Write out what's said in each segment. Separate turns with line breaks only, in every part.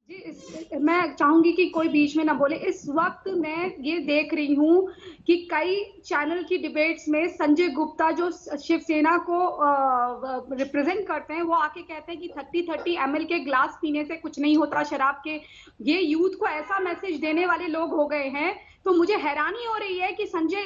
जी, मैं चाहूंगी कि कोई बीच में ना बोले। इस वक्त मैं ये देख रही हूँ कि कई चैनल की डिबेट्स में संजय गुप्ता जो शिवसेना को रिप्रेजेंट करते हैं, वो आके कहते हैं कि 30-30 ml के ग्लास पीने से कुछ नहीं होता शराब के। ये यूथ को ऐसा मैसेज देने वाले लोग हो गए हैं। तो मुझे हैरानी हो रही है कि संजय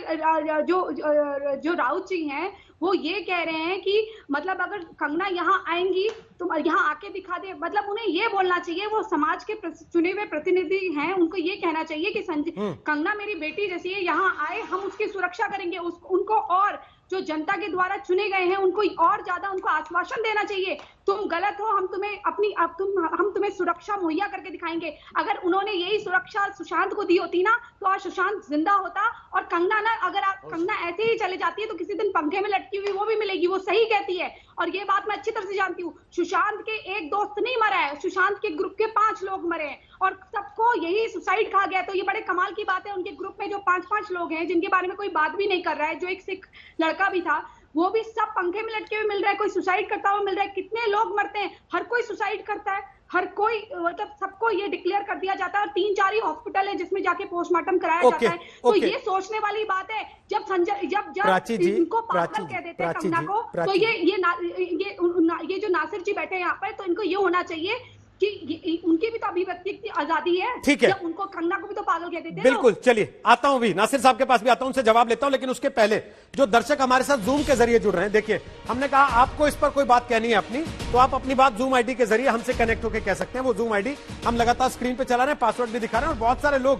जो राउत जी हैं, वो ये कह रहे हैं कि मतलब अगर कंगना यहाँ आएंगी तो यहाँ आके दिखा दे। मतलब उन्हें ये बोलना चाहिए, वो समाज के चुने हुए प्रतिनिधि हैं, उनको ये कहना चाहिए कि कंगना मेरी बेटी जैसी है, यहाँ आए, हम उसकी सुरक्षा करेंगे। उनको और जो जनता के द्वारा चुने गए हैं उनको और ज्यादा उनको आश्वासन देना चाहिए। तुम गलत हो, हम तुम्हें सुरक्षा मुहैया करके दिखाएंगे। अगर उन्होंने यही सुरक्षा सुशांत को दी होती ना, तो आज सुशांत जिंदा होता। और कंगना ना, अगर कंगना ऐसे ही चले जाती है तो किसी दिन पंखे में लटकी हुई वो भी मिलेगी। वो सही कहती है और ये बात मैं अच्छी तरह से जानती हूँ। सुशांत के एक दोस्त नहीं मरा है, सुशांत के ग्रुप के 5 लोग मरे हैं और सबको यही सुसाइड कहा गया। तो ये बड़े कमाल की बात है, उनके ग्रुप में जो 5-5 लोग हैं जिनके बारे में कोई बात भी नहीं कर रहा है, जो एक सिख लड़का भी था, वो भी सब पंखे में लटके हुए मिल रहा है, कोई सुसाइड करता हुआ मिल रहा है। कितने लोग मरते हैं, हर कोई सुसाइड करता है, हर कोई, मतलब सबको ये डिक्लेयर कर दिया जाता है। और 3-4 ही हॉस्पिटल है जिसमें जाके पोस्टमार्टम कराया जाता है। तो ये सोचने वाली बात है। जब संजय जब इनको पागल कह देते हैं कंगना को, तो ये जो नासिर जी बैठे हैं यहाँ पर, तो इनको ये होना चाहिए कि उनकी भी तो अभिव्यक्ति की आजादी है।
ठीक है,
जब उनको कंगना को भी तो पागल कह देते हैं।
बिल्कुल, चलिए आता हूं भी, नासिर साहब के पास भी आता हूं, उनसे जवाब लेता हूं। लेकिन उसके पहले जो दर्शक हमारे साथ जूम के जरिए जुड़ रहे हैं, देखिए हमने कहा आपको इस पर कोई बात कहनी है अपनी, तो आप अपनी बात जूम आईडी के जरिए हमसे कनेक्ट होकर कह सकते हैं। वो जूम आईडी हम लगातार स्क्रीन पे चला रहे हैं, पासवर्ड भी दिखा रहे हैं और बहुत सारे लोग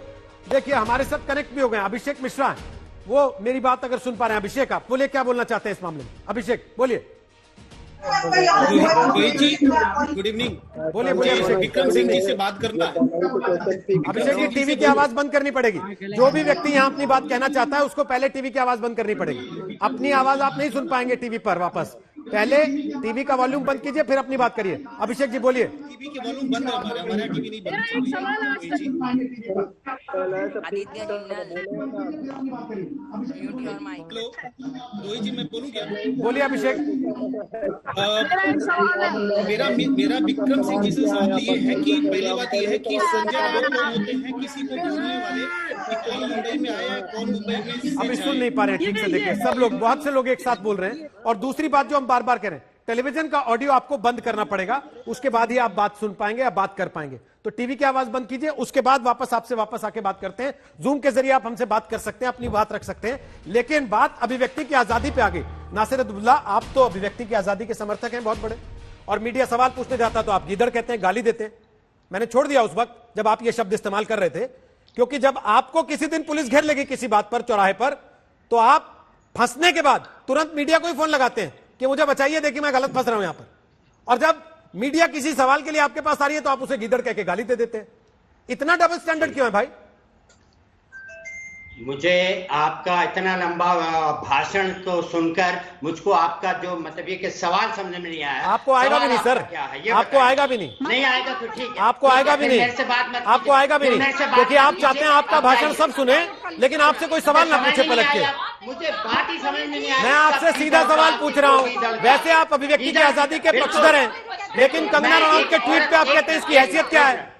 देखिए हमारे साथ कनेक्ट भी हो गए। अभिषेक मिश्रा है, वो मेरी बात अगर सुन पा रहे हैं। अभिषेक, आप बोलिए, क्या बोलना चाहते हैं इस मामले में? अभिषेक बोलिए।
Good evening.
बोलिए बोलिए।
विक्रम सिंह जी से बात करना है।
अभिषेक जी, टीवी की आवाज बंद करनी पड़ेगी। जो भी व्यक्ति यहाँ अपनी बात कहना चाहता है उसको पहले टीवी की आवाज बंद करनी पड़ेगी। अपनी आवाज आप नहीं सुन पाएंगे टीवी पर वापस। पहले टीवी का वॉल्यूम बंद कीजिए, फिर अपनी बात करिए। अभिषेक जी बोलिए।
टीवी के वॉल्यूम बंद है, हमारा टीवी नहीं बंद। रोहित जी, मैं बोलूं क्या?
बोलिए अभिषेक।
मेरा विक्रम सिंह जी से सवाल ये है कि पहली बात ये है कि संजय राउत कौन होते हैं किसी को बोलने वाले कि कौन मुंबई में आया है, कौन मुंबई में।
अभी सुन नहीं पा रहे हैं ठीक से, देखिए सब लोग, बहुत से लोग एक साथ बोल रहे हैं। और दूसरी बात जो हम बार बार कह रहे हैं, टेलीविजन का ऑडियो आपको बंद करना पड़ेगा, उसके बाद ही आप बात सुन पाएंगे या बात कर पाएंगे। तो टीवी की आवाज बंद कीजिए, उसके बाद वापस आपसे वापस आके बात करते हैं। जूम के जरिए आप हमसे बात कर सकते हैं, अपनी बात रख सकते हैं। लेकिन बात अभिव्यक्ति की आजादी पे आ गई। नासिर अब्दुल्ला, आप तो अभिव्यक्ति की आजादी के समर्थक हैं बहुत बड़े, और मीडिया सवाल पूछने जाता तो आप गीदड़ कहते हैं, गाली देते हैं। मैंने छोड़ दिया उस वक्त जब आप ये शब्द इस्तेमाल कर रहे थे, क्योंकि जब आपको किसी दिन पुलिस घेर लेगी किसी बात पर चौराहे पर, तो आप फंसने के बाद तुरंत मीडिया को ही फोन लगाते हैं कि मुझे बचाइए, देखिए मैं गलत फंस रहा हूं यहां पर। और जब मीडिया किसी सवाल के लिए आपके पास आ रही है तो आप उसे गीदड़ कह के गाली दे देते हैं। इतना डबल स्टैंडर्ड क्यों है भाई?
मुझे आपका इतना लंबा भाषण तो सुनकर मुझको आपका जो मतलब ये कि सवाल समझ में नहीं आया।
आपको आएगा भी नहीं सर, आपको आएगा भी
नहीं आएगा तो ठीक है,
आपको आएगा भी नहीं, आपको आएगा भी नहीं, क्योंकि आप चाहते हैं आपका भाषण सब सुने लेकिन आपसे कोई सवाल ना पूछे पलट के।
मुझे बात ही समझ में नहीं आया।
मैं आपसे सीधा सवाल पूछ रहा हूं। वैसे आप अभिव्यक्ति की आजादी के पक्षधर हैं, लेकिन कंगना रनौत के ट्वीट पे आप कहते हैं इसकी हैसियत क्या है?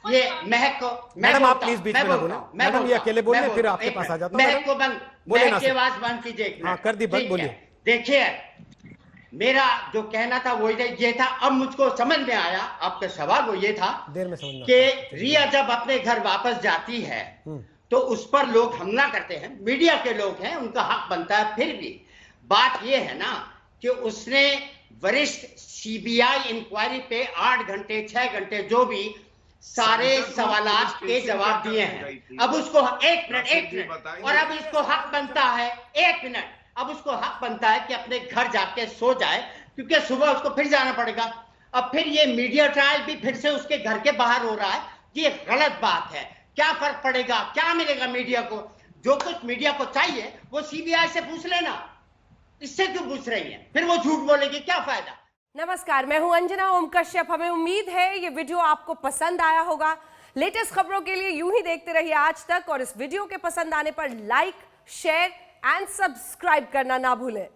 ये महक को,
मैडम आप प्लीज बीच में ना बोलें। मैडम ये अकेले बोलिए, फिर आपके पास आ जाता हूं।
महक को बंद, महक की आवाज बंद कीजिए।
हाँ कर दी बंद, बोलिए।
देखिए मेरा जो कहना था वो ये था, अब मुझको समझ में आया आपका सवाल। वो ये था
देर में समझना
कि रिया जब अपने घर वापस जाती है तो उस पर लोग हमला करते हैं, मीडिया के लोग हैं, उनका हक बनता है। फिर भी बात यह है ना कि उसने वरिष्ठ सीबीआई इंक्वायरी पे 8 घंटे 6 घंटे जो भी सारे सवालात के जवाब दिए हैं। अब उसको एक मिनट और अब इसको हक बनता है, 1 मिनट, अब उसको हक बनता है कि अपने घर जाके सो जाए, क्योंकि सुबह उसको फिर जाना पड़ेगा। अब फिर ये मीडिया ट्रायल भी फिर से उसके घर के बाहर हो रहा है, ये गलत बात है। क्या फर्क पड़ेगा, क्या मिलेगा मीडिया को? जो कुछ मीडिया को चाहिए वो सीबीआई से पूछ लेना, इससे क्यों पूछ रही है? फिर वो झूठ बोलेगी, क्या फायदा?
नमस्कार, मैं हूं अंजना ओम कश्यप। हमें उम्मीद है ये वीडियो आपको पसंद आया होगा। लेटेस्ट खबरों के लिए यूं ही देखते रहिए आज तक, और इस वीडियो के पसंद आने पर लाइक, शेयर एंड सब्सक्राइब करना ना भूलें।